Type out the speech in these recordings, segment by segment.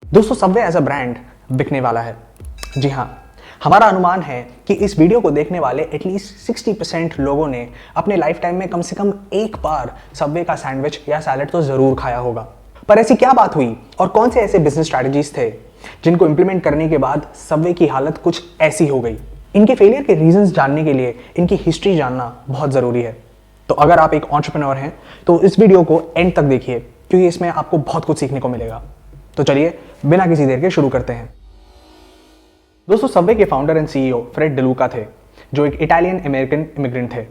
दोस्तों, Subway as a brand बिकने वाला है। जी हाँ, हमारा अनुमान है कि इस वीडियो को देखने वाले एटलीस्ट 60% लोगों ने अपने लाइफ टाइम में कम से कम एक बार सबवे का सैंडविच या सैलेड तो जरूर खाया होगा। पर ऐसी क्या बात हुई और कौन से ऐसे बिजनेस स्ट्रैटेजीज थे जिनको इंप्लीमेंट करने के बाद सबवे की हालत कुछ ऐसी हो गई? इनके फेलियर के रीजंस जानने के लिए इनकी हिस्ट्री जानना बहुत ज़रूरी है। तो अगर आप एक एंटरप्रेन्योर हैं तो इस वीडियो को एंड तक देखिए, क्योंकि इसमें आपको बहुत कुछ सीखने को मिलेगा। तो चलिए बिना किसी देर के शुरू करते हैं। दोस्तों, सबवे के founder and CEO Fred DeLuca थे, जो एक इटालियन अमेरिकन इमिग्रेंट थे।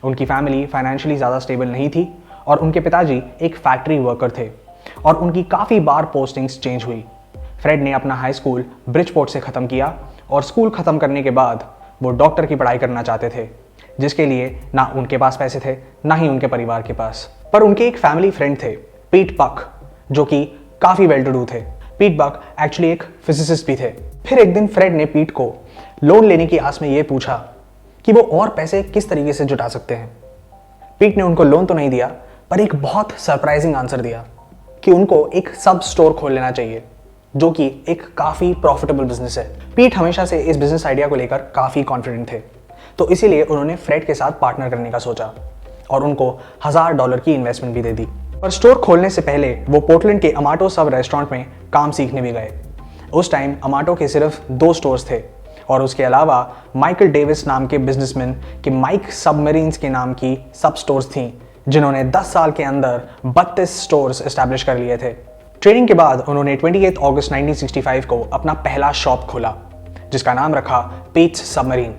उनकी फैमिली फाइनेंशियली ज़्यादा स्टेबल नहीं थी और उनके पिताजी एक फैक्ट्री वर्कर थे और उनकी काफ़ी बार पोस्टिंग्स चेंज हुई। फ्रेड ने अपना हाई स्कूल ब्रिजपोर्ट से ख़त्म किया और स्कूल ख़त्म करने के बाद वो डॉक्टर की पढ़ाई करना चाहते थे, जिसके लिए ना उनके पास पैसे थे ना ही उनके परिवार के पास। पर उनके एक फैमिली फ्रेंड थे, पीट बक, जो कि काफ़ी वेल टू डू थे। पीट बक एक्चुअली एक फिजिसिस्ट भी थे। फिर एक दिन फ्रेड ने पीट को लोन लेने की आस में ये पूछा कि वो और पैसे किस तरीके से जुटा सकते हैं। पीट ने उनको लोन तो नहीं दिया, पर एक बहुत सरप्राइजिंग आंसर दिया कि उनको एक सब स्टोर खोल लेना चाहिए, जो कि एक काफ़ी प्रॉफिटेबल बिजनेस है। पीट हमेशा से इस बिजनेस आइडिया को लेकर काफ़ी कॉन्फिडेंट थे, तो इसीलिए उन्होंने फ्रेड के साथ पार्टनर करने का सोचा और उनको $1000 की इन्वेस्टमेंट भी दे दी। पर स्टोर खोलने से पहले वो पोर्टलैंड के अमाटो सब रेस्टोरेंट में काम सीखने भी गए। उस टाइम अमाटो के सिर्फ 2 स्टोर्स थे और उसके अलावा माइकल डेविस नाम के बिजनेसमैन के माइक सबमरीन्स के नाम की सब स्टोर्स थीं, जिन्होंने 10 साल के अंदर 32 स्टोर्स एस्टैब्लिश कर लिए थे। ट्रेनिंग के बाद उन्होंने 28 अगस्त 1965 को अपना पहला शॉप खोला, जिसका नाम रखा पीट्स सबमरीन।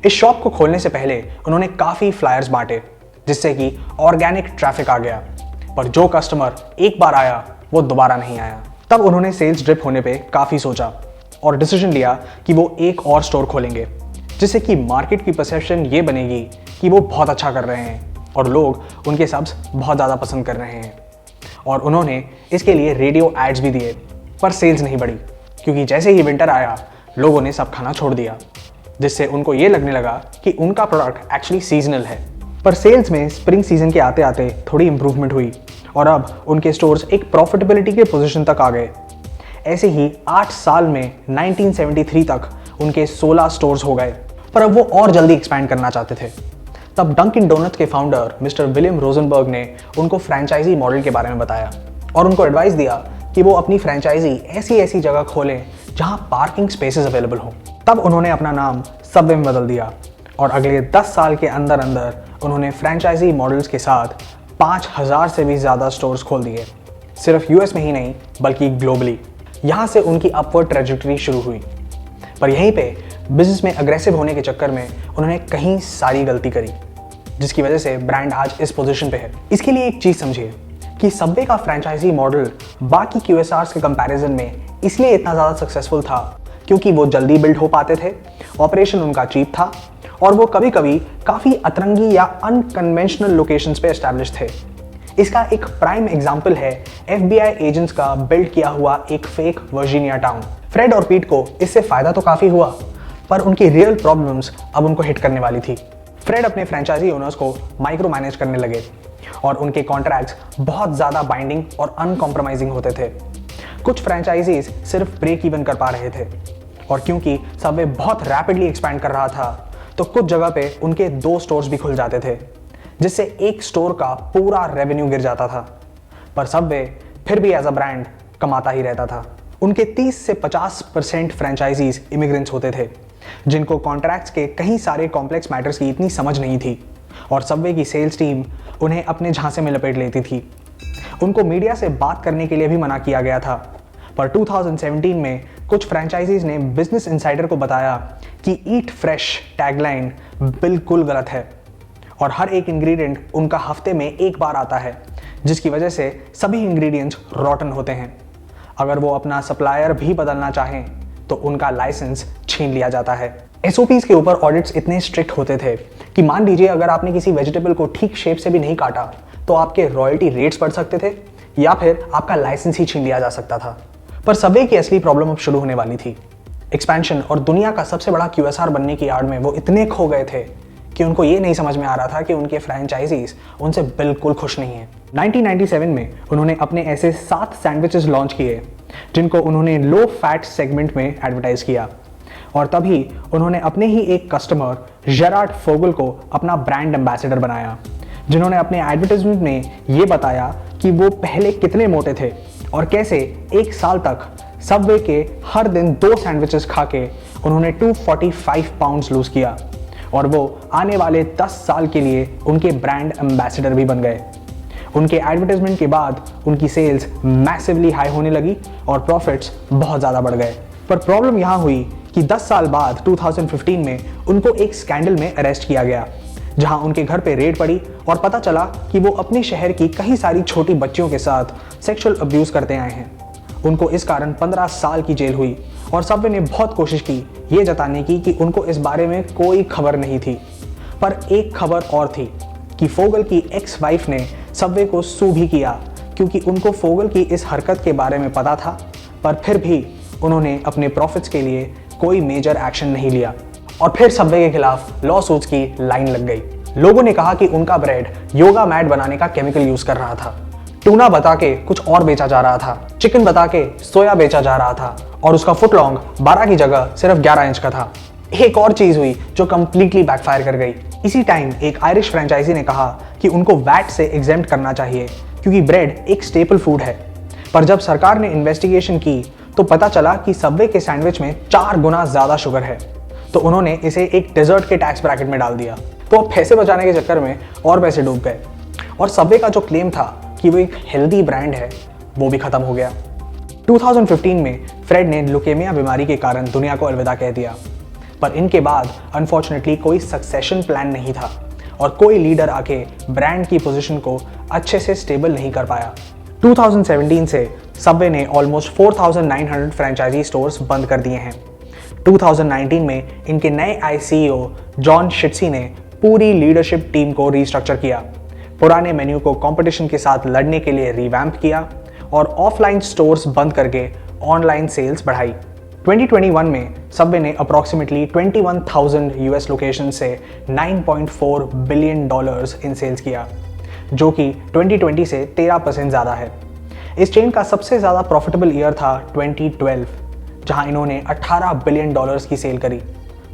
इस शॉप को खोलने से पहले उन्होंने काफ़ी फ्लायर्स बांटे, जिससे कि ऑर्गेनिक ट्रैफिक आ गया, पर जो कस्टमर एक बार आया वो दोबारा नहीं आया। तब उन्होंने सेल्स ड्रिप होने पे काफ़ी सोचा और डिसीजन लिया कि वो एक और स्टोर खोलेंगे, जिससे कि मार्केट की परसेप्शन ये बनेगी कि वो बहुत अच्छा कर रहे हैं और लोग उनके सब्स बहुत ज़्यादा पसंद कर रहे हैं। और उन्होंने इसके लिए रेडियो एड्स भी दिए, पर सेल्स नहीं बढ़ी, क्योंकि जैसे ही विंटर आया लोगों ने सब खाना छोड़ दिया, जिससे उनको ये लगने लगा कि उनका प्रोडक्ट एक्चुअली सीजनल है। पर सेल्स में स्प्रिंग सीजन के आते आते थोड़ी इंप्रूवमेंट हुई और अब उनके स्टोर्स एक प्रॉफिटेबिलिटी के पोजीशन तक आ गए। ऐसे ही 8 साल में 1973 तक उनके 16 स्टोर्स हो गए, पर अब वो और जल्दी एक्सपैंड करना चाहते थे। तब डंकिन डोनट्स के फाउंडर मिस्टर विलियम रोजनबर्ग ने उनको फ्रेंचाइजी मॉडल के बारे में बताया और उनको एडवाइस दिया कि वो अपनी फ्रेंचाइजी ऐसी जगह खोलें जहां पार्किंग स्पेसेस अवेलेबल हों। तब उन्होंने अपना नाम सबवे में बदल दिया और अगले 10 साल के अंदर अंदर उन्होंने फ्रेंचाइजी मॉडल्स के साथ 5000 से भी ज़्यादा स्टोर्स खोल दिए, सिर्फ यूएस में ही नहीं बल्कि ग्लोबली। यहाँ से उनकी अपवर्ड ट्रेजेक्टरी शुरू हुई, पर यहीं पे बिजनेस में अग्रेसिव होने के चक्कर में उन्होंने कहीं सारी गलती करी, जिसकी वजह से ब्रांड आज इस पोजीशन पे है। इसके लिए एक चीज़ समझिए कि सबवे का फ्रेंचाइजी मॉडल बाकी QSRs के कंपैरिजन में इसलिए इतना ज़्यादा सक्सेसफुल था क्योंकि वो जल्दी बिल्ड हो पाते थे, ऑपरेशन उनका चीप था और वो कभी कभी काफ़ी अतरंगी या अनकन्वेंशनल लोकेशंस पे एस्टैब्लिश थे। इसका एक प्राइम एग्जाम्पल है FBI एजेंट्स का बिल्ड किया हुआ एक फेक वर्जीनिया टाउन। फ्रेड और पीट को इससे फ़ायदा तो काफ़ी हुआ, पर उनकी रियल प्रॉब्लम्स अब उनको हिट करने वाली थी। फ्रेड अपने फ्रेंचाइजी ओनर्स को माइक्रो मैनेज करने लगे और उनके कॉन्ट्रैक्ट्स बहुत ज़्यादा बाइंडिंग और अनकॉम्प्रोमाइजिंग होते थे। कुछ फ्रेंचाइजीज सिर्फ ब्रेक इवन कर पा रहे थे और क्योंकि सबवे बहुत रैपिडली एक्सपैंड कर रहा था तो कुछ जगह पे उनके 2 स्टोर्स भी खुल जाते थे, जिससे एक स्टोर का पूरा रेवेन्यू गिर जाता था। पर सबवे फिर भी एज अ ब्रांड कमाता ही रहता था। उनके 30 से 50% फ्रेंचाइजीज इमिग्रेंट्स होते थे, जिनको कॉन्ट्रैक्ट्स के कई सारे कॉम्प्लेक्स मैटर्स की इतनी समझ नहीं थी और सबवे की सेल्स टीम उन्हें अपने झांसे में लपेट लेती थी। उनको मीडिया से बात करने के लिए भी मना किया गया था, पर 2017 में कुछ फ्रेंचाइजीज ने बिजनेस इनसाइडर को बताया कि ईट फ्रेश टैगलाइन बिल्कुल गलत है और हर एक इंग्रेडिएंट उनका हफ्ते में एक बार आता है, जिसकी वजह से सभी इंग्रेडिएंट्स रॉटन होते हैं। अगर वो अपना सप्लायर भी बदलना चाहें तो उनका लाइसेंस छीन लिया जाता है। SOPs के ऊपर ऑडिट्स इतने स्ट्रिक्ट होते थे कि मान लीजिए अगर आपने किसी वेजिटेबल को ठीक शेप से भी नहीं काटा तो आपके रॉयल्टी रेट्स बढ़ सकते थे या फिर आपका लाइसेंस ही छीन लिया जा सकता था। पर सबवे की असली प्रॉब्लम अब शुरू होने वाली थी। एक्सपेंशन और दुनिया का सबसे बड़ा QSR बनने की आड़ में वो इतने खो गए थे कि उनको ये नहीं समझ में आ रहा था कि उनके फ्रेंचाइजीज उनसे बिल्कुल खुश नहीं हैं। 1997 में उन्होंने अपने ऐसे 7 सैंडविचेस लॉन्च किए जिनको उन्होंने लो फैट सेगमेंट में एडवर्टाइज किया। और तभी उन्होंने अपने ही एक कस्टमर जेरार्ड फोगल को अपना ब्रांड एम्बेसडर बनाया, जिन्होंने अपने एडवर्टाइजमेंट में ये बताया कि वो पहले कितने मोटे थे और कैसे एक साल तक सबवे के हर दिन 2 सैंडविचेस खा के उन्होंने 245 पाउंड्स लूज किया और वो आने वाले 10 साल के लिए उनके ब्रांड एम्बेसडर भी बन गए। उनके एडवर्टाइजमेंट के बाद उनकी सेल्स मैसिवली हाई होने लगी और प्रॉफिट्स बहुत ज़्यादा बढ़ गए। पर प्रॉब्लम यहाँ हुई कि 10 साल बाद 2015 में उनको एक स्कैंडल में अरेस्ट किया गया, जहां उनके घर पे रेड पड़ी और पता चला कि वो अपने शहर की कई सारी छोटी बच्चियों के साथ सेक्सुअल अब्यूज करते आए हैं। उनको इस कारण 15 साल की जेल हुई और सबवे ने बहुत कोशिश की ये जताने की कि उनको इस बारे में कोई खबर नहीं थी। पर एक खबर और थी कि फोगल की एक्स वाइफ ने सबवे को सू भी किया, क्योंकि उनको फोगल की इस हरकत के बारे में पता था, पर फिर भी उन्होंने अपने प्रॉफिट्स के लिए कोई मेजर एक्शन नहीं लिया। और फिर सबवे के खिलाफ लॉ सूट्स की लाइन लग गई। लोगों ने कहा कि उनका ब्रेड योगा मैट बनाने का केमिकल यूज कर रहा था, टूना बता के कुछ और बेचा जा रहा था, चिकन बता के सोया बेचा जा रहा था और उसका फुट लॉन्ग 12 की जगह सिर्फ 11 इंच का था। एक और चीज हुई जो कंप्लीटली बैकफायर कर गई। इसी टाइम एक आयरिश फ्रेंचाइजी ने कहा कि उनको वैट से एग्जेम्प्ट करना चाहिए, क्योंकि ब्रेड एक स्टेपल फूड है। पर जब सरकार ने इन्वेस्टिगेशन की तो पता चला कि सबवे के सैंडविच में 4 गुना ज्यादा शुगर है, तो उन्होंने इसे एक डेजर्ट के टैक्स ब्रैकेट में डाल दिया। तो अब पैसे बचाने के चक्कर में और पैसे डूब गए और सबवे का जो क्लेम था कि वो एक हेल्दी ब्रांड है, वो भी खत्म हो गया। 2015 में फ्रेड ने ल्यूकेमिया बीमारी के कारण दुनिया को अलविदा कह दिया, पर इनके बाद अनफॉर्चुनेटली कोई सक्सेशन प्लान नहीं था और कोई लीडर आके ब्रांड की पोजीशन को अच्छे से स्टेबल नहीं कर पाया। 2017 से सबवे ने ऑलमोस्ट 4,900 फ्रेंचाइजी स्टोर्स बंद कर दिए हैं। 2019 में इनके नए ICO जॉन शिट्सी ने पूरी लीडरशिप टीम को रीस्ट्रक्चर किया, पुराने मेन्यू को कंपटीशन के साथ लड़ने के लिए रिवैम्प किया और ऑफलाइन स्टोर्स बंद करके ऑनलाइन सेल्स बढ़ाई। 2021 में सबवे ने अप्रॉक्सीमेटली 21,000 US लोकेशन से $9.4 बिलियन इन सेल्स किया, जो कि 2020 से 13% ज़्यादा है। इस चेन का सबसे ज़्यादा प्रॉफिटेबल ईयर था 2012, जहां इन्होंने $18 बिलियन की सेल करी,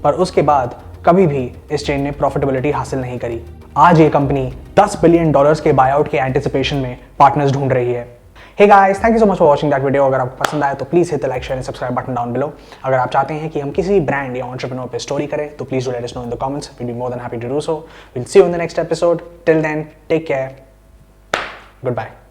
पर उसके बाद कभी भी इस चेन ने प्रॉफिटेबिलिटी हासिल नहीं करी। आज ये कंपनी $10 बिलियन के बायआउट के एंटिसिपेशन में पार्टनर्स ढूंढ रही है। Hey guys, thank you so much for watching that video. अगर आपको पसंद आया तो please hit the like share and subscribe button down below. अगर आप चाहते हैं कि हम किसी ब्रांड या एंटरप्रेन्योर पे स्टोरी करें तो please do let us know in the comments. Will be more than happy to do so. Will see you in the next episode. Till then, take care, good bye.